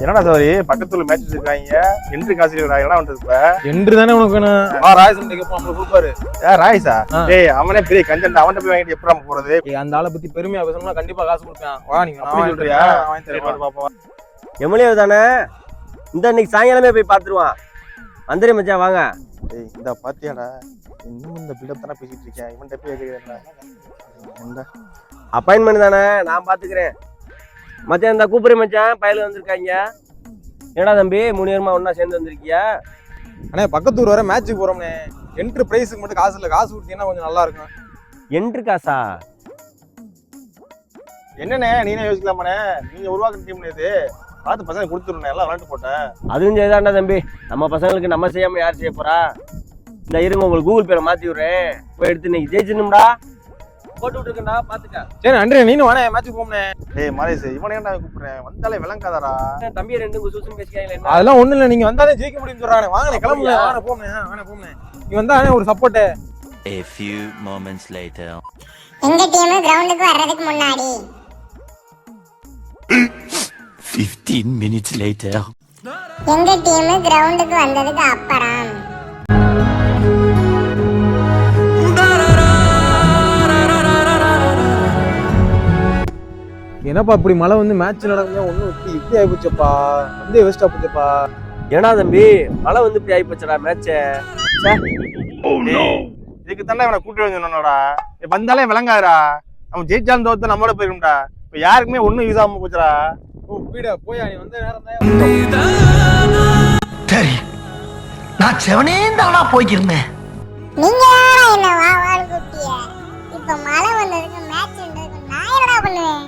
என்னடா சாரி பக்கத்துல மேட்ச் வச்சிருக்காங்க என்ட்ரி காசு என்ன பண்றது இப்ப என்று தானே உனக்கு வேணும் ராயசன் கேட்போம் நம்மள கூப்பாரு ராய்ஸா டேய் அவனே பெரிய கஞ்சன்ட் அவன்கிட்ட போய் வாங்கிட்டு எப்பறம் போறது அந்த ஆளை பத்தி பெருமையா பேசணும்னா கண்டிப்பா காசு கொடுப்பேன் வா நீங்க அப்படி சொல்றியா வாங்கி தரேன் பாப்போம் எம்எல்ஏ தானே இந்த இன்னைக்கு சாயங்காலமே போய் பாத்துருவான் வந்துரு மச்சான் வாங்க டேய் இந்த பாத்தியாடா இன்னும் இந்த பில்டப் தானே பேசிட்டு இருக்கேன் இவன்கிட்ட போய் கேக்குறேன் அப்பாயின்மெண்ட் தானே நான் பாத்துக்கிறேன் மச்சான் இந்த கூப்பிடு மச்சான் பயல வந்திருக்காங்க என்னடா தம்பி 3 பேருமா ஒன்னா சேர்ந்து வந்திருக்கியா அண்ணே பக்கத்தூர் வர மேட்ச்சுக்கு போறோம்னே என்ட்ரி பிரைஸுக்கு மட்டும் காசு இல்ல காசு கொடுத்தீங்கன்னா கொஞ்சம் நல்லா இருக்கும் என்ட்ரி காசா என்னண்ணே நீனே யோசிக்கலாமாண்ணே நீங்க உருவாக்குற டீம் இது பார்த்து பசங்க கொடுத்துருண்ணே எல்லாம் விளாண்டு போட்டேன் அதுவும் செய்தாண்டா தம்பி நம்ம பசங்களுக்கு நம்ம செய்யாம யார் செய்ய போறா இந்த இருங்க உங்களுக்கு கூகுள் பேரை மாத்தி விடுறேன் போய் எடுத்து இன்னைக்கு ஜெயிச்சிடணும்டா போட்டு விட்டுருக்கா பாத்துக்க சரி அன்றே நீனும் வானே மேட்ச்சுக்கு போம்னே டேய் மாரேஷ் இவனை ஏன்டா கூப்பிடுறேன் வந்தாலே விளங்காதாடா தம்பி ரெண்டு சூசன் பேசிக்காங்க அதெல்லாம் ஒண்ணு இல்ல நீங்க வந்தாலே ஜெயிக்க முடியும்னு சொல்றானே வாங்கனே கிளம்புங்க வானே போம்னே நீ வந்தானே ஒரு support A few moments later எங்க டீம் கிரவுண்டுக்கு வர்றதுக்கு முன்னாடி 15 minutes later எங்க டீம் கிரவுண்டுக்கு வந்ததுக்கு அப்புறம் என்னப்பா இப்படி மழை வந்து மேட்ச் நடக்கும்போது ஒன்றும் இப்படி ஆயிப்போச்சப்பா வந்து வேஸ்டா போச்சப்பா ஏன்னா தம்பி மழை வந்து இப்படி ஆகி போச்சடா மேட்ச இதுக்கு தானே இவனை கூட்டி வந்தோம்டா வந்தாலே விளங்காதுடா அவன் ஜெயிச்சாலும் தோத்து நம்மளோட போயிரும்டா இப்ப யாருக்குமே ஒண்ணும் யூஸ் ஆகாம போச்சுடா ஓ வீடா போயா நீ வந்த நேரம் சரி நான் செவனே தானா போய்க்கிருந்தேன் நீங்க என்ன வா வான்னு கூப்பிட்டிய இப்ப மழை வந்ததுக்கு மேட்ச் நான் என்னடா பண்ணுவேன்